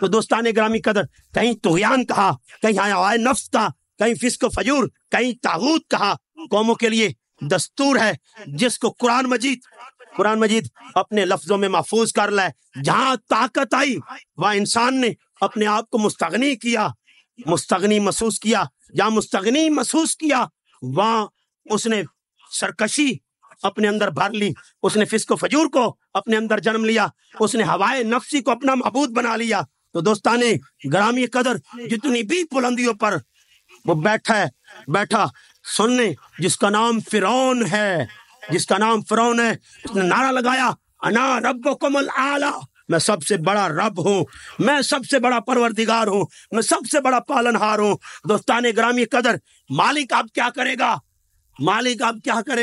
تو دوستان گرامی قدر کہیں طغیان کہا، کہیں ہوائے نفس کہا، کہیں فسق و فجور، کہیں طاغوت کہا۔ قوموں کے لیے دستور ہے جس کو قرآن مجید اپنے لفظوں میں محفوظ کر لائے۔ جہاں طاقت آئی وہاں انسان نے اپنے آپ کو مستغنی محسوس کیا، جہاں مستغنی محسوس کیا وہاں اس نے سرکشی اپنے اندر بھر لی، اس نے فسق و فجور کو اپنے اندر جنم لیا، اس نے ہوائے نفسی کو اپنا معبود بنا لیا۔ تو دوستان گرامی قدر جتنی بھی بلندیوں پر وہ بیٹھا سننے، جس کا نام فرعون ہے، اس نے نعرہ لگایا انا ربکم الاعلی، میں سب سے بڑا رب ہوں، میں سب سے بڑا پروردگار ہوں، میں سب سے بڑا پالنہار ہوں۔ دوستان گرامی قدر مالک اب کیا کرے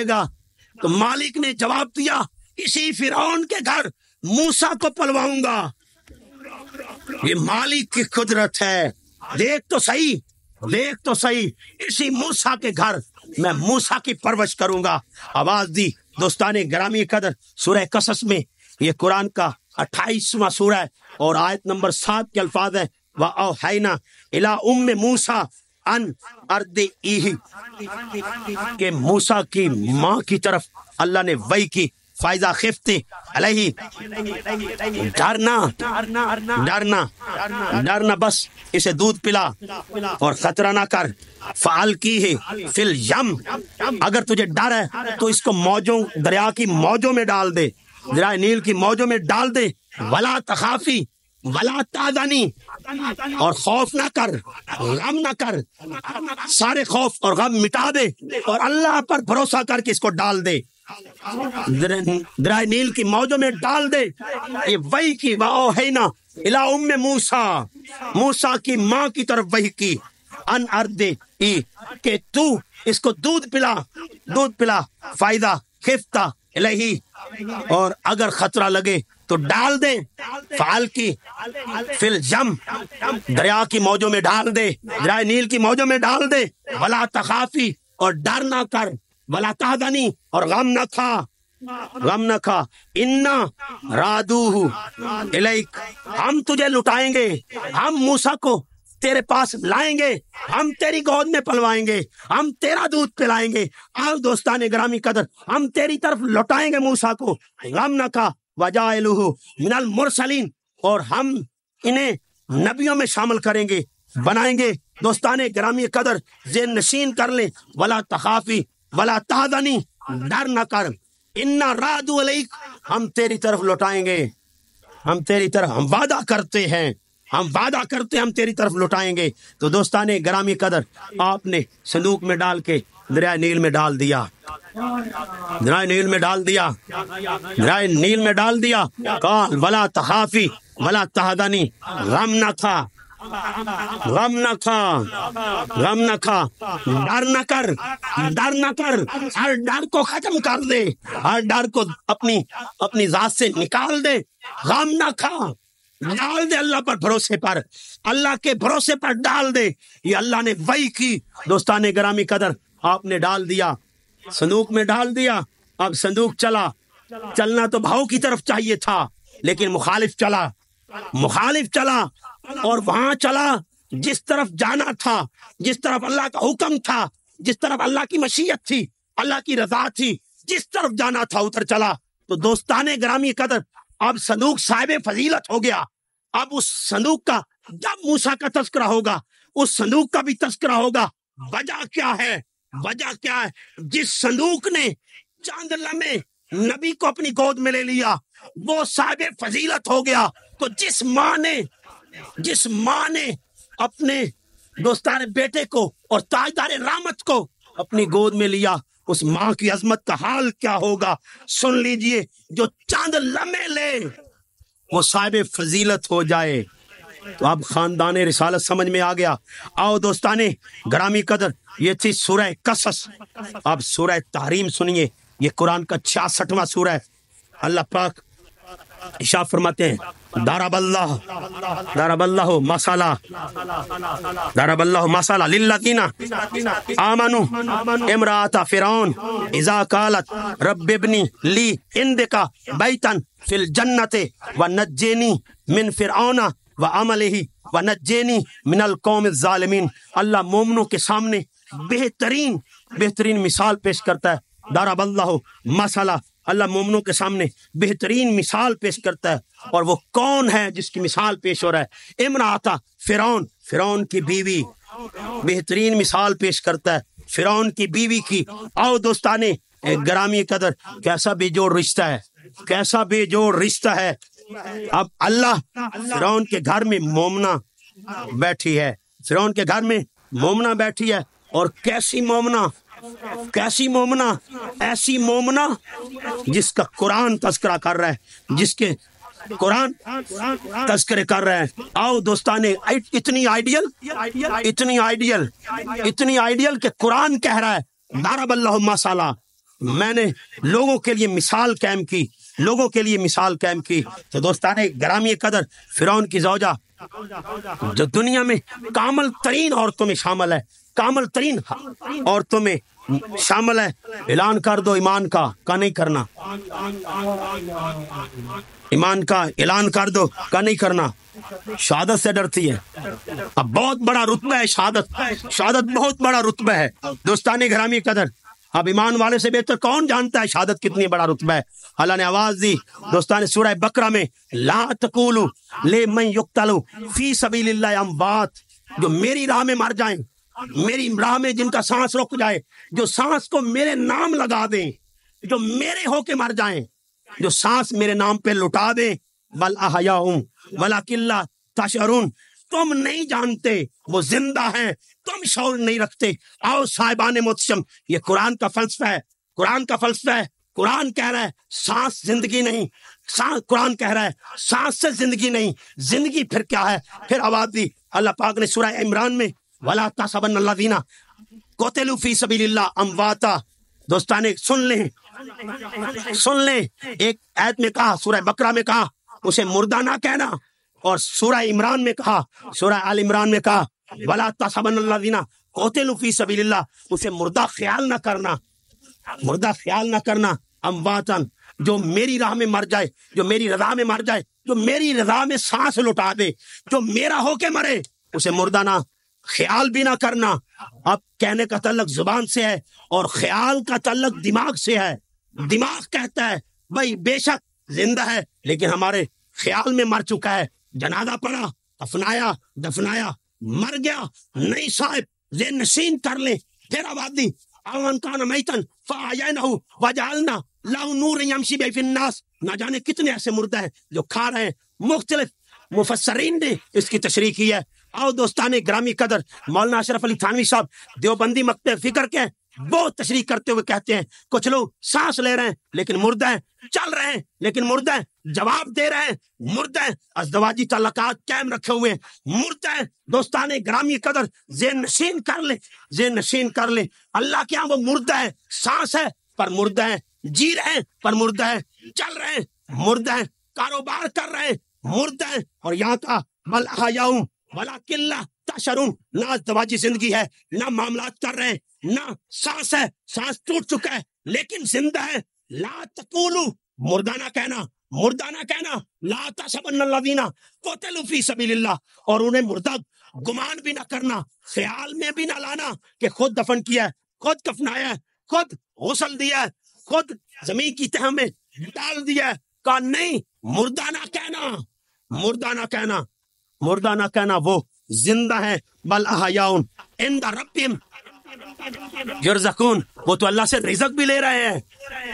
گا؟ تو مالک نے جواب دیا اسی فرعون کے گھر موسیٰ کو پلواؤں گا۔ یہ مالک کی قدرت ہے، دیکھ تو صحیح اسی موسیٰ کے گھر میں موسیٰ کی پرورش کروں گا۔ آواز دی دوستان گرامی قدر سورہ قصص میں، یہ قرآن کا 28واں سورہ ہے اور آیت نمبر 7 کے الفاظ ہیں وَأَوْحَيْنَا إِلَىٰ أُمِّ مُوسَىٰ أَنْ أَرْضِعِيهِ، کہ موسیٰ کی ماں کی طرف اللہ نے وحی کی، فَإِذَا خِفْتِ عَلَيْهِ، ڈرنا بس اسے دودھ پلا اور خطرہ نہ کر، فَأَلْقِيهِ فِي الْيَمِّ، اگر تجھے ڈر ہے تو اس کو دریا کی موجوں میں ڈال دے، دریا نیل کی موجوں میں ڈال دے، وَلَا تَخَافِي وَلَا تَحْزَنِي، اور خوف نہ کر، غم نہ کر، سارے خوف اور غم مٹا دے اور اللہ پر بھروسہ کر کے اس کو ڈال دے، دریا نیل کی موجوں میں ڈال دے۔ یہ وحی کی وَأَوْحَيْنَا إِلَىٰ أُمِّ مُوسَىٰ، موسیٰ کی ماں کی طرف وحی کی، ان أرضعِيهِ، کہ تو اس کو دودھ پلا، فَإِذَا خِفْتَ عَلَيْهِ، اور اگر خطرہ لگے تو ڈال دے، فَأَلْقِيهِ فِي الْيَمِّ، دریا کی موجوں میں ڈال دے، دریا نیل کی موجوں میں ڈال دے، وَلَا تَخَافِي، اور ڈر نہ کر، وَلَا تَحْزَنِي، اور غم نہ کھا، اِنَّا رَادُوهُ إِلَيْكَ، ہم تجھے لٹائیں گے، ہم موسیٰ کو تیرے پاس لائیں گے، ہم تیری گود میں پلوائیں گے، ہم تیرا دودھ پلائیں گے۔ آؤ دوستان گرامی قدر ہم تیری طرف لوٹائیں گے موسیٰ کو، غم نہ کھا، وَجَاعِلُهُ مِنَ الْمُرْسَلِينَ، اور ہم انہیں نبیوں میں شامل کریں گے، بنائیں گے۔ دوستان گرامی قدر ذہن نشین کر لیں، وَلَا تَخَافِي وَلَا تَحْزَنِي، ڈر نہ کر، اِنَّا رَادُوا إِلَيْكَ، ہم تیری طرف لوٹائیں گے، ہم وعدہ کرتے ہیں ہم تیری طرف لوٹائیں گے۔ تو دوستان گرامی قدر آپ نے صندوق میں ڈال کے دریا نیل میں ڈال دیا، قال ولا تخافی ولا تحزنی، غم نہ کھا، ڈر نہ کر، ہر ڈر کو ختم کر دے، ہر ڈر کو اپنی ذات سے نکال دے، غم نہ کھا، ڈال دے اللہ پر بھروسے پر، اللہ کے بھروسے پر ڈال دے۔ یہ اللہ نے وحی کی۔ دوستان گرامی قدر آپ نے ڈال دیا، صندوق میں ڈال دیا، اب صندوق چلنا تو بھاؤ کی طرف چاہیے تھا، لیکن مخالف چلا اور وہاں چلا جس طرف جانا تھا، جس طرف اللہ کا حکم تھا، جس طرف اللہ کی مشیت تھی، اللہ کی رضا تھی، جس طرف جانا تھا ادھر چلا۔ تو دوستان گرامی قدر اب صندوق صاحب فضیلت ہو گیا۔ اب اس صندوق کا جب موسیٰ کا تذکرہ ہوگا، اس صندوق کا بھی تذکرہ ہوگا۔ وجہ کیا ہے؟ جس صندوق نے چاند لمحے نبی کو اپنی گود میں لے لیا وہ صاحب فضیلت ہو گیا۔ تو جس ماں نے اپنے دوستان بیٹے کو اور تاجدار رحمت کو اپنی گود میں لیا، اس ماں کی عظمت کا حال کیا ہوگا سن لیجئے۔ جو چاند لمحے لے وہ صاحب فضیلت ہو جائے۔ تو اب خاندان رسالت سمجھ میں آ گیا۔ آؤ دوستان گرامی قدر، یہ تھی سورہ قصص۔ اب سورہ تحریم سنیے، یہ قرآن کا 66واں سورہ ہے۔ اللہ پاک ارشاد فرماتے ہیں ضرب اللہ مثلا للذین آمنوا امرأۃ فرعون اذا قالت رب ابن لی عندک بیتا فی الجنۃ ونجنی من فرعون وعملہ ونجینی من القوم الظالمین۔ اللہ مومنوں کے سامنے بہترین مثال پیش کرتا ہے۔ ضرب اللہ مثلا، اللہ مومنوں کے سامنے بہترین مثال پیش کرتا ہے، اور وہ کون ہے جس کی مثال پیش ہو رہا ہے؟ امرأۃ فرعون کی بیوی، بہترین مثال پیش کرتا ہے فرعون کی بیوی کی۔ آؤ دوستانے گرامی قدر، کیسا بے جوڑ رشتہ ہے، کیسا بے جوڑ رشتہ ہے۔ اب اللہ فرعون کے گھر میں مومنہ بیٹھی ہے، فرعون کے گھر میں مومنہ بیٹھی ہے، اور کیسی مومنہ، ایسی مومنہ جس کا قرآن تذکرہ کر رہا ہے، جس کے قرآن تذکرے کر رہے ہیں۔ آؤ دوستانے، اتنی آئیڈیل کہ قرآن کہہ رہا ہے ضرب اللہ مثلا، میں نے لوگوں کے لیے مثال قائم کی، تو دوستانے گرامی قدر فرعون کی زوجہ جو دنیا میں کامل ترین عورتوں میں شامل ہے، اعلان کر دو ایمان کا نہیں کرنا، ایمان کا اعلان کر دو کا نہیں کرنا، شہادت سے ڈرتی ہے۔ اب بہت بڑا رتبہ ہے شہادت بہت بڑا رتبہ ہے دوستانے گرامی قدر۔ اب ایمان والے سے بہتر کون جانتا ہے شہادت کتنی بڑا رتبہ ہے؟ اللہ نے آواز دی دوستانے سورہ بقرہ میں، لا تقولوا لمن یقتل فی سبیل اللہ اموات، جو میری راہ میں مر جائیں، میری راہ میں جن کا سانس رک جائے، جو سانس کو میرے نام لگا دیں، جو میرے ہو کے مر جائیں، جو سانس میرے نام پہ لٹا دیں، بل احیاء ولکن لا تشعرون، تم نہیں جانتے وہ زندہ ہیں، تم شعور نہیں رکھتے۔ آؤ صاحبان محتشم، یہ قرآن کا فلسفہ ہے، قرآن کہہ رہا ہے سانس زندگی نہیں، قرآن کہہ رہا ہے سانس سے زندگی نہیں، زندگی پھر کیا ہے؟ پھر آواز دی اللہ پاک نے سورہ عمران میں، وَلَا تَحْسَبَنَّ الَّذِينَ قُتِلُوا فِي سَبِيلِ اللَّهِ أَمْوَاتًا۔ دوستانے سن لیں، ایک آیت میں کہا، سورہ بقرہ میں کہا اسے مردہ نہ کہنا، اور سورہ عمران میں کہا، سورہ آل عمران میں کہا وَلَا تَحْسَبَنَّ الَّذِينَ قُتِلُوا فِي سَبِيلِ اللَّهِ، اسے مردہ خیال نہ کرنا، امواتن، جو میری راہ میں مر جائے، جو میری رضا میں مر جائے، جو میری رضا میں سانس لٹا دے، جو میرا ہو کے مرے، اسے مردہ نہ خیال بھی نہ کرنا۔ اب کہنے کا تعلق زبان سے ہے اور خیال کا تعلق دماغ سے ہے۔ دماغ کہتا ہے بھائی بے شک زندہ ہے، لیکن ہمارے خیال میں مر چکا ہے، جنازہ پڑا، دفنایا، مر گیا، نہیں صاحب ذہن نشین کر لیں۔ پھر آبادی اَوَمَنْ كَانَ مَيْتًا فَأَحْيَيْنَاهُ وَجَعَلْنَا لَهُ نُورًا يَمْشِي بِهِ فِي النَّاسِ، نہ جانے کتنے ایسے مردہ ہیں جو کھا رہے ہیں۔ مختلف مفسرین نے اس کی تشریح کی ہے۔ آؤ دوستانے گرامی قدر، مولانا اشرف علی تھانوی صاحب دیوبندی مکتب فکر کے بہت تشریح کرتے ہوئے کہتے ہیں کچھ لوگ سانس لے رہے ہیں لیکن مردہ ہیں، چل رہے ہیں لیکن مردہ ہیں، جواب دے رہے ہیں مردہ ہیں، ازدواجی تعلقات قائم رکھے ہوئے ہیں مردہ ہیں۔ دوستانے گرامی قدر ذہن نشین کر لیں، اللہ کے ہاں وہ مردہ ہے، سانس ہے پر مردہ ہے، جی رہے ہیں پر مردہ ہے، چل رہے ہیں مردہ ہیں، کاروبار کر رہے ہیں مردہ ہیں۔ اور یہاں کا بل احیاء ولکن لا تشعرون، نہ ازدواجی زندگی ہے، نہ معاملات کر رہے ہیں، نہ سانس ہے، سانس ٹوٹ چکا ہے لیکن زندہ ہے۔ لا تقولوا، مردہ نہ کہنا، لا تحسبن الذین قتلوا فی سبیل اللہ، اور انہیں مردہ گمان بھی نہ کرنا، خیال میں بھی نہ لانا کہ خود دفن کیا ہے، خود کفنایا ہے، خود غسل دیا ہے، خود زمین کی تہہ میں ڈال دیا ہے، کہا نہیں، مردہ نہ کہنا، وہ زندہ ہیں، بل احیاء عند ربہم یرزقون، وہ تو اللہ سے رزق بھی لے رہے ہیں،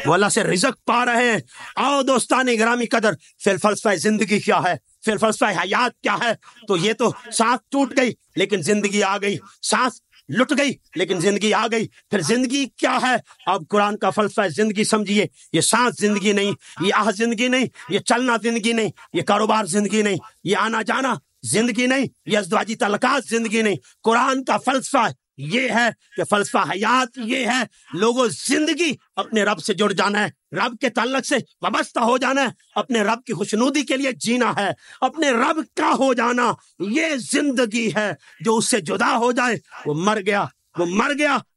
وہ اللہ سے رزق پا رہے ہیں۔ آؤ دوستان گرامی قدر، پھر فلسفہ زندگی کیا ہے، پھر فلسفہ حیات کیا ہے؟ تو یہ تو سانس ٹوٹ گئی لیکن زندگی آ گئی، سانس لٹ گئی لیکن زندگی آ گئی، پھر زندگی کیا ہے؟ اب قرآن کا فلسفہ زندگی سمجھیے، یہ سانس زندگی نہیں، یہ آہ زندگی نہیں، یہ چلنا زندگی نہیں، یہ کاروبار زندگی نہیں، یہ آنا جانا زندگی نہیں، یہ ازدواجی تعلقات زندگی نہیں۔ قرآن کا فلسفہ یہ ہے کہ فلسفہ حیات یہ ہے، لوگوں زندگی اپنے رب سے جڑ جانا ہے، رب کے تعلق سے وابستہ ہو جانا ہے، اپنے رب کی خوشنودی کے لیے جینا ہے، اپنے رب کا ہو جانا، یہ زندگی ہے۔ جو اس سے جدا ہو جائے وہ مر گیا،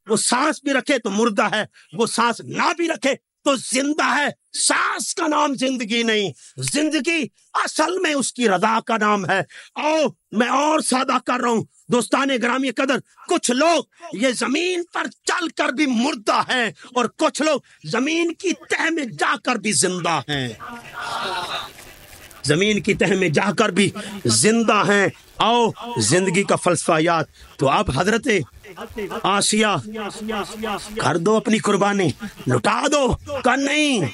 وہ سانس بھی رکھے تو مردہ ہے، وہ سانس نہ بھی رکھے تو زندہ ہے، سانس کا نام زندگی نہیں، زندگی اصل میں اس کی رضا کا نام ہے۔ اور میں اور سادہ کر رہا ہوں دوستان گرامی قدر، کچھ لوگ یہ زمین پر چل کر بھی مردہ ہیں اور کچھ لوگ زمین کی تہ میں جا کر بھی زندہ ہیں، زمین کی تہ میں جا کر بھی زندہ ہیں۔ آؤ زندگی کا فلسفہ یاد۔ تو اب حضرت آسیہ کر دو اپنی قربانی، لٹا دو، کہ نہیں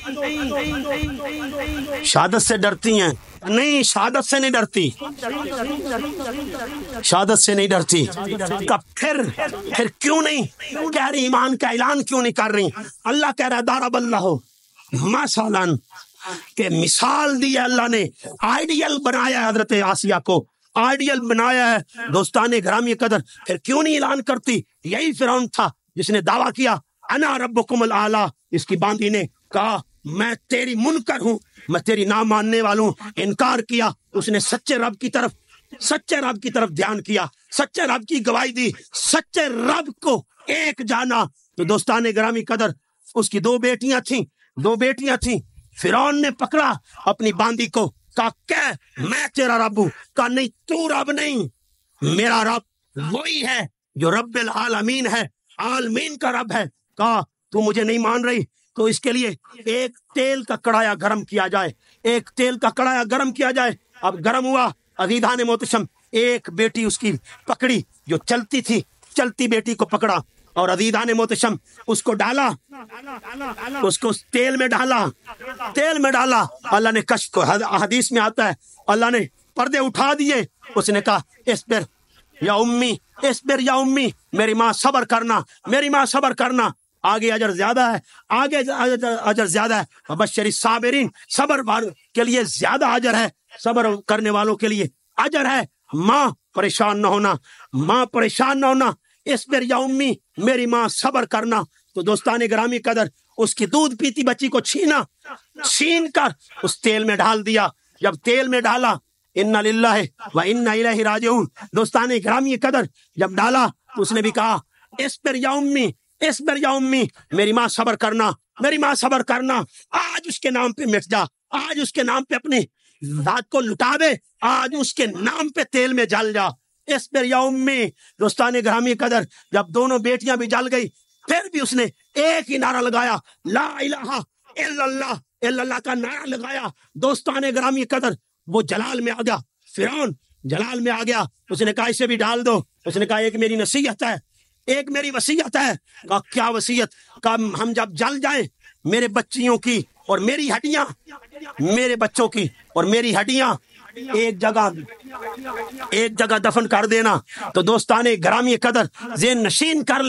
شہادت سے ڈرتی ہیں؟ نہیں، شہادت سے نہیں ڈرتی، شہادت سے نہیں ڈرتی۔ پھر کیوں نہیں کہہ رہی، ایمان کا اعلان کیوں نہیں کر رہی؟ اللہ کہہ رہا ہے ضرب اللہ مثلاً، کہ مثال دی ہے اللہ نے، آئیڈیل بنایا ہے حضرت آسیہ کو، آئیڈیل بنایا ہے دوستان گرامی قدر۔ پھر کیوں نہیں اعلان کرتی؟ یہی فرعون تھا جس نے دعویٰ کیا انا ربکم الاعلی، اس کی باندھی نے کہا میں تیری منکر ہوں، میں تیری نہ ماننے والوں، انکار کیا۔ اس نے سچے رب کی طرف دھیان کیا، سچے رب کی گواہی دی، سچے رب کو ایک جانا۔ تو دوستان گرامی قدر اس کی دو بیٹیاں تھیں، فرعون نے پکڑا اپنی باندھی کو، کہا کہ میں تیرا رب ہوں، کہا نہیں تو رب نہیں، میرا رب وہی ہے جو رب العالمین ہے، عالمین کا رب ہے۔ کہا تو مجھے نہیں مان رہی تو اس کے لیے ایک تیل کا کڑایا گرم کیا جائے، اب گرم ہوا، عزیزان محتشم ایک بیٹی اس کی پکڑی جو چلتی بیٹی کو پکڑا، اور عزیزان محتشم اس کو ڈالا، اس کو تیل میں ڈالا۔ اللہ نے کشف کو، حدیث میں آتا ہے اللہ نے پردے اٹھا دیے، اس نے کہا اصبر یا امی، میری ماں صبر کرنا، آگے اجر زیادہ ہے، وبشر الصابرین، صبر کے لیے زیادہ اجر ہے، صبر کرنے والوں کے لیے اجر ہے۔ ماں پریشان نہ ہونا، اصبر یا امی، میری ماں صبر کرنا۔ تو دوستان گرامی قدر اس کی دودھ پیتی بچی کو چھین کر اس تیل میں ڈال دیا۔ جب تیل میں ڈالا، انا للہ و انا الیہ راجعون، دوستان گرامی قدر جب ڈالا تو اس نے بھی کہا اصبر یا امی، میری ماں صبر کرنا، آج اس کے نام پہ مٹ جا، آج اس کے نام پہ اپنی ذات کو لٹا دے، آج اس کے نام پہ تیل میں جل جا، اصبر یا امی۔ دوستان گرامی قدر جب دونوں بیٹیاں بھی جل گئی، پھر بھی اس نے ایک ہی نعرہ لگایا، لا الہ الا اللہ کا نعرہ لگایا۔ دوستان گرامی قدر وہ جلال میں آ گیا، فرعون جلال میں آ گیا، اس نے کہا اسے بھی ڈال دو۔ اس نے کہا ایک میری نصیحت ہے، ایک میری وصیت ہے۔ کہا کیا وصیت؟ کہا ہم جب جل جائیں، میرے بچیوں کی اور میری ہڈیاں، میرے بچوں کی اور میری ہڈیاں ایک جگہ دفن کر دینا۔ تو دوستان گرامی قدر ذہن نشین کر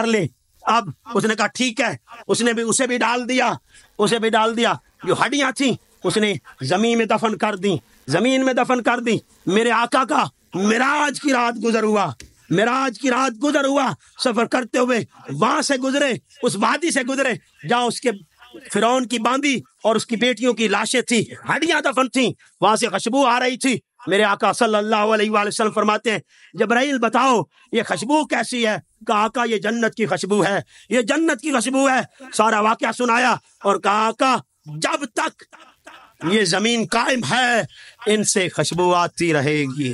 لیں۔ اب اس نے کہا ٹھیک ہے، اسے بھی ڈال دیا، جو ہڈیاں تھیں اس نے زمین میں دفن کر دی۔ میرے آقا کا معراج کی رات گزر ہوا، سفر کرتے ہوئے وہاں سے گزرے، اس وادی سے گزرے جہاں اس کے فرعون کی باندھی اور اس کی بیٹیوں کی لاشیں تھیں، ہڈیاں دفن تھیں، وہاں سے خوشبو آ رہی تھی۔ میرے آقا صلی اللہ علیہ وآلہ وسلم فرماتے ہیں جبرائیل بتاؤ یہ خوشبو کیسی ہے؟ کہا آقا یہ جنت کی خوشبو ہے، سارا واقعہ سنایا اور کہا آقا جب تک یہ زمین قائم ہے ان سے خوشبو آتی رہے گی۔